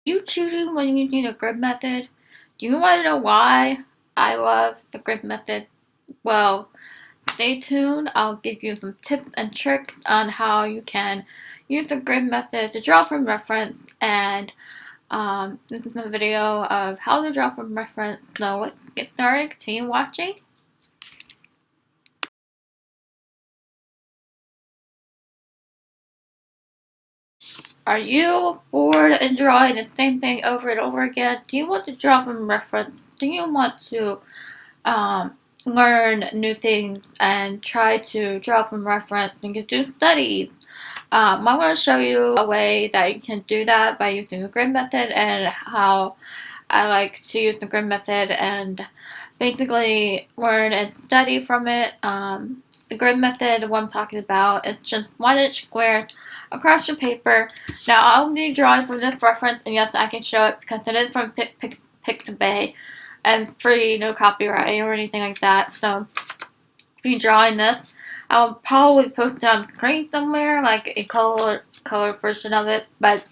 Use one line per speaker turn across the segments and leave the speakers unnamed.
You cheating when using the grid method? Do you want to know why I love the grid method? Well, stay tuned. I'll give you some tips and tricks on how you can use the grid method to draw from reference. And this is a video of how to draw from reference. So let's get started. Continue watching. Are you bored and drawing the same thing over and over again? Do you want to draw from reference? Do you want to learn new things and try to draw from reference and do studies? I'm going to show you a way that you can do that by using the grid method and how I like to use the grid method and basically learn and study from it. The grid method, what I'm talking about, is just 1-inch squares across the paper. Now, I'll be drawing from this reference, and yes, I can show it because it is from Pixabay and free, no copyright or anything like that. So, be drawing this. I'll probably post it on screen somewhere, like a color version of it. But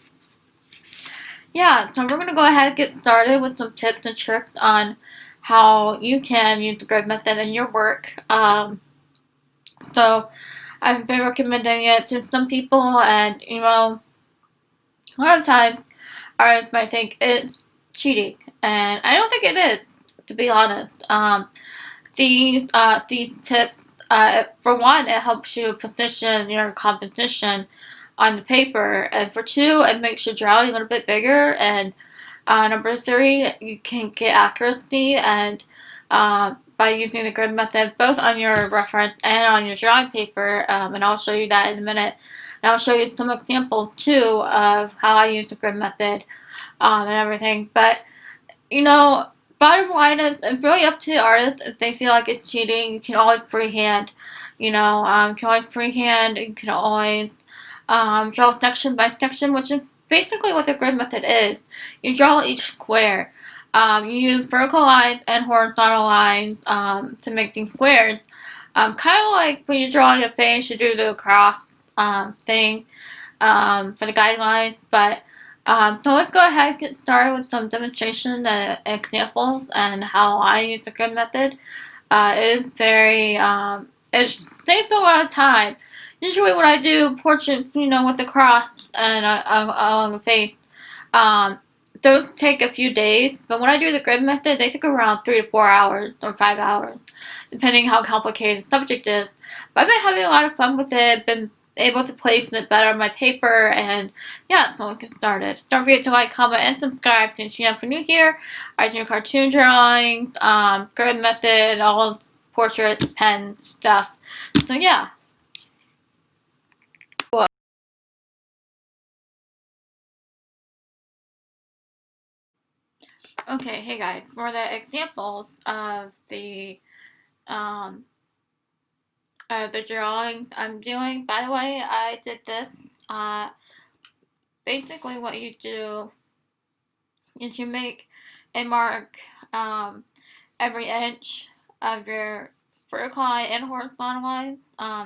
yeah, so we're gonna go ahead and get started with some tips and tricks on how you can use the grid method in your work. So I've been recommending it to some people, and a lot of times artists might think it's cheating, and I don't think it is, to be honest. These tips, for one, it helps you position your composition on the paper, and for two, it makes your drawing a little bit bigger, and number three, you can get accuracy and by using the grid method both on your reference and on your drawing paper, and I'll show you that in a minute. And I'll show you some examples too of how I use the grid method and everything. But you know, bottom line is it's really up to the artist if they feel like it's cheating. You can always freehand. You can always freehand. You can always draw section by section, which is basically what the grid method is. You draw each square. You use vertical lines and horizontal lines to make these squares. Kind of like when you're drawing a face, you do the cross thing for the guidelines. But so let's go ahead and get started with some demonstration and examples and how I use the grid method. It is very it saves a lot of time. Usually when I do portraits, with the cross and on the face, um, those take a few days. But when I do the grid method, they take around 3 to 4 hours or 5 hours, depending how complicated the subject is. But I've been having a lot of fun with it. Been able to place it better on my paper, and yeah, so let's get started. Don't forget to like, comment, and subscribe to the channel if you're new here. I do cartoon drawings, grid method, all portraits, pen stuff. So yeah. Cool. Okay, hey guys, for the examples of um the drawings I'm doing. By the way, I did this. Uh, Basically, what you do is you make a mark every inch of your vertical line and horizontal lines,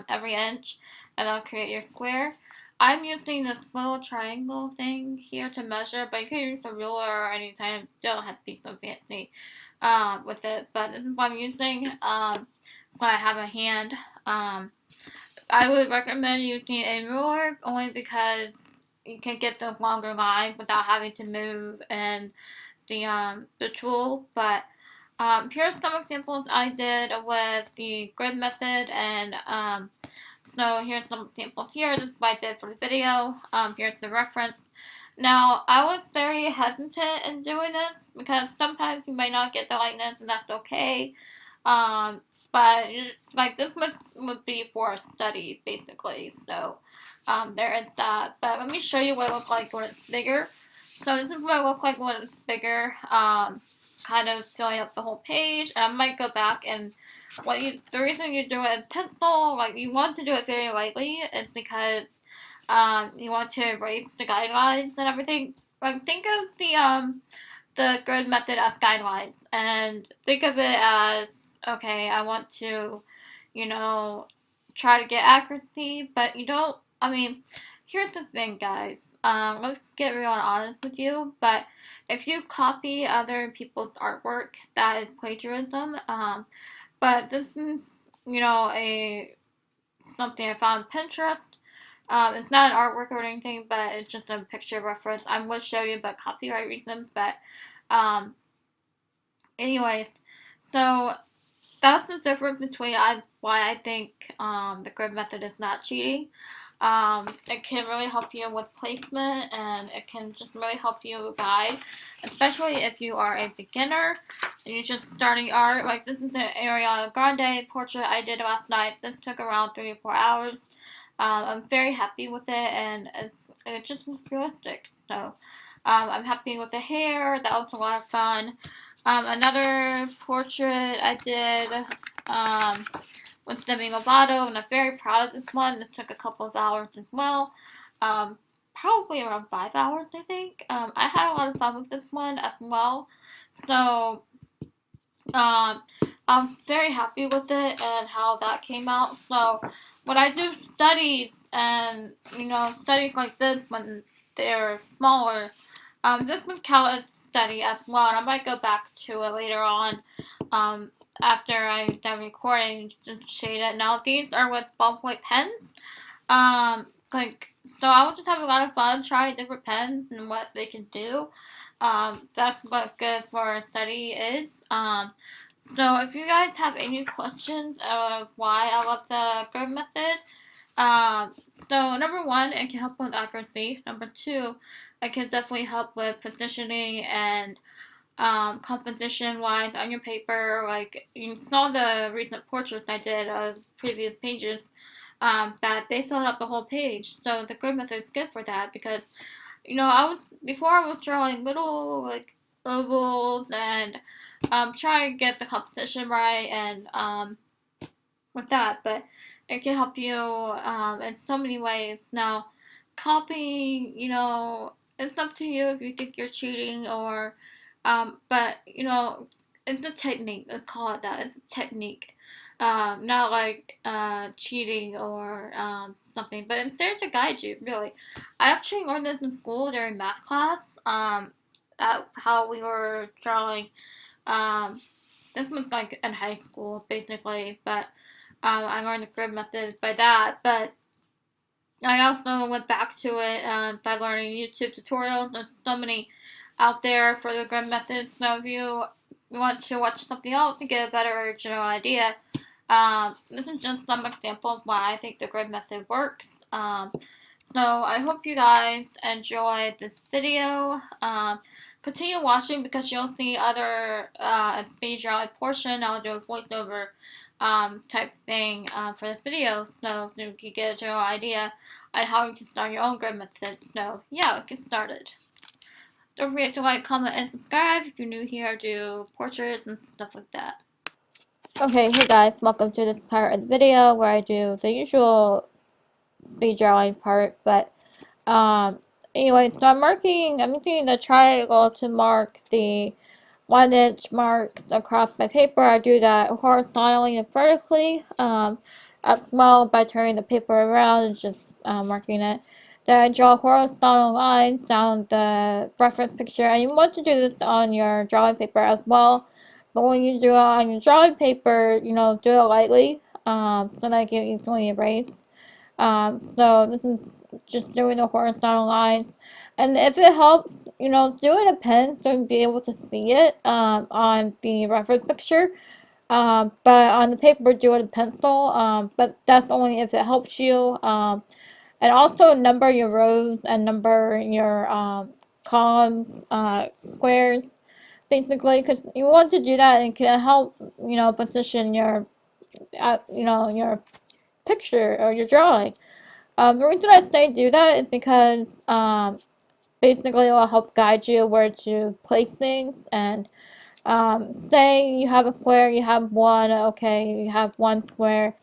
every inch, and that'll create your square. I'm using this little triangle thing here to measure, but you can use a ruler or anytime. Don't have to be so fancy with it, but this is what I'm using when I have a hand. Um, I would recommend using a ruler only because you can get the longer lines without having to move and the tool. But here's some examples I did with the grid method, and so here's some examples here. This is what I did for the video. Here's the reference. Now, I was very hesitant in doing this because sometimes you might not get the likeness, and that's okay. Um, but like this would be for a study, basically. So, there is that. But let me show you what it looks like when it's bigger. So this is what it looks like when it's bigger. Kind of filling up the whole page. And I might go back and the reason you do it in pencil, like you want to do it very lightly, is because you want to erase the guidelines and everything. Like think of the grid method as guidelines, and think of it as, okay, I want to, you know, try to get accuracy, but you don't. I mean, here's the thing, guys. let's get real and honest with you, but if you copy other people's artwork, that is plagiarism. But this is, a something I found on Pinterest. It's not an artwork or anything, but it's just a picture reference. I would show you, but copyright reasons. But, um, anyways, so that's the difference between why I think the grid method is not cheating. It can really help you with placement, and it can just really help you guide, especially if you are a beginner and you're just starting art. Like this is the Ariana Grande portrait I did last night. This took around 3 or 4 hours. I'm very happy with it, and it just looks realistic. So I'm happy with the hair. That was a lot of fun. Another portrait I did with Demi Lovato, and I'm very proud of this one. This took a couple of hours as well. Um, Probably around 5 hours, I think. I had a lot of fun with this one as well. So um, I'm very happy with it and how that came out. So when I do studies and studies like this when they're smaller, this would count as study as well. And I might go back to it later on, um, after I'm done recording to shade it. Now these are with ballpoint pens. Like so, I was just having a lot of fun trying different pens and what they can do. That's what good for a study is. So if you guys have any questions of why I love the grid method, um, so number one, it can help with accuracy. Number two, it can definitely help with positioning and composition wise on your paper. Like you saw the recent portraits I did of previous pages, that they filled up the whole page. So the grid method is good for that because I was drawing little like ovals and trying to get the composition right and with that, but it can help you in so many ways. Now, copying, it's up to you if you think you're cheating or, but it's a technique. Let's call it that. It's a technique. Not like cheating or something, but it's there to guide you. Really, I actually learned this in school during math class. At how we were drawing. Um, this was like in high school, basically, but I learned the grid method by that. But I also went back to it by learning YouTube tutorials. There's so many out there for the grid method. So if you want to watch something else to get a better general idea, this is just some examples of why I think the grid method works. So I hope you guys enjoyed this video. Continue watching because you'll see other major portion. I'll do a voiceover type thing for the video, so you can get a general idea on how you can start your own grid method. So yeah, let's get started. Don't forget to like, comment, and subscribe if you're new here. I do portraits and stuff like that. Okay, hey guys, welcome to this part of the video where I do the usual speed drawing part, but anyway, so I'm using the triangle to mark the 1 inch marks across my paper. I do that horizontally and vertically, as well by turning the paper around and just marking it. Then I draw horizontal lines down the reference picture, and you want to do this on your drawing paper as well. But when you do it on your drawing paper, do it lightly, so that you can easily erase. So this is just doing the horizontal lines. And if it helps, do it in a pen so you'll be able to see it on the reference picture. But on the paper, do it in pencil. But that's only if it helps you. And also number your rows and number your columns, squares, basically, because you want to do that and it can help, position your, your picture or your drawing. The reason I say do that is because basically it will help guide you where to place things. And say you have a square, you have one, okay, you have one square,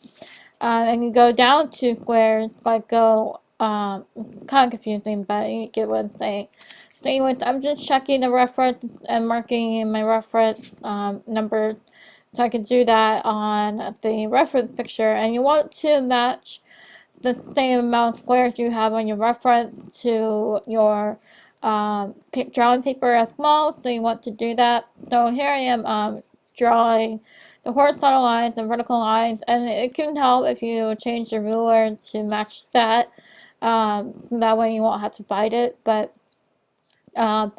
and you go down 2 squares, like go, it's kind of confusing, but you get what I'm saying. So anyways, I'm just checking the reference and marking in my reference numbers so I can do that on the reference picture. And you want to match the same amount of squares you have on your reference to your drawing paper as well. So you want to do that. So here I am drawing the horizontal lines and vertical lines, and it can help if you change the ruler to match that. So that way you won't have to fight it. But um,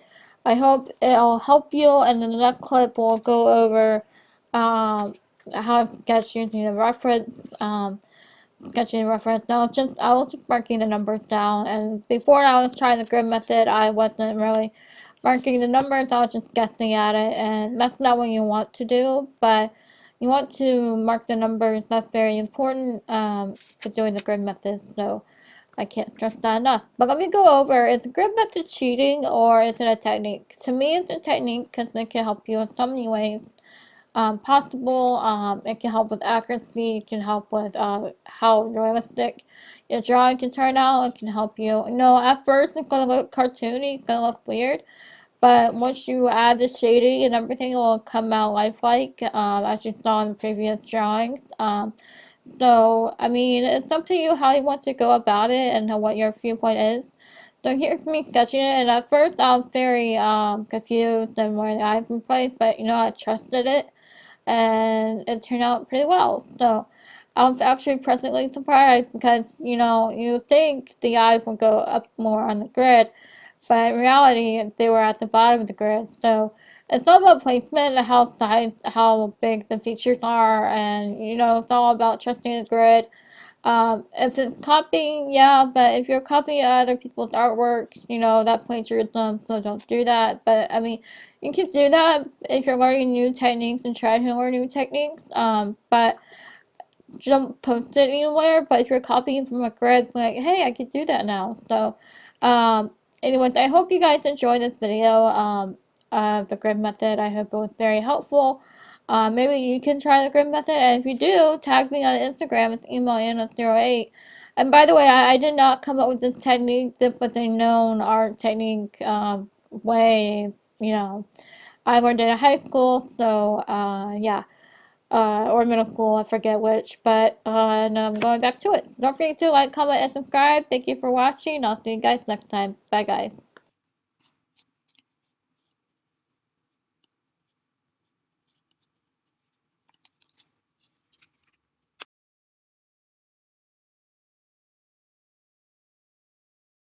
I hope it'll help you, and in the next clip we'll go over um, how to sketch using the reference. Sketching reference. Now, just I was just marking the numbers down, and before I was trying the grid method, I wasn't really marking the numbers. I was just guessing at it, and that's not what you want to do. But you want to mark the numbers. That's very important for doing the grid method. So I can't stress that enough. But let me go over: is the grid method cheating or is it a technique? To me, it's a technique because it can help you in so many ways possible. It can help with accuracy. It can help with how realistic your drawing can turn out. It can help you. You know, at first it's gonna look cartoony. It's gonna look weird, but once you add the shading and everything, it will come out lifelike, as you saw in the previous drawings. So I mean, it's up to you how you want to go about it and what your viewpoint is. So here's me sketching it, and at first I was very confused and where the eyes in place, but you know I trusted it and it turned out pretty well. So I was actually pleasantly surprised because you know you think the eyes would go up more on the grid, but in reality they were at the bottom of the grid. So it's all about placement, how size, how big the features are, and you know it's all about trusting the grid. If it's copying, yeah, but if you're copying other people's artwork, you know, that's plagiarism, so don't do that. But I mean, you can do that if you're learning new techniques and try to learn new techniques. But don't post it anywhere. But if you're copying from a grid, like, hey, I could do that now. So, um, anyways, I hope you guys enjoyed this video of the grid method. I hope it was very helpful. Maybe you can try the grid method, and if you do, tag me on Instagram. It's email8. And by the way, I did not come up with this technique. This was a known art technique way. You know, I learned it in high school, so yeah, or middle school, I forget which, but and I'm going back to it. Don't forget to like, comment, and subscribe. Thank you for watching. I'll see you guys next time. Bye, guys.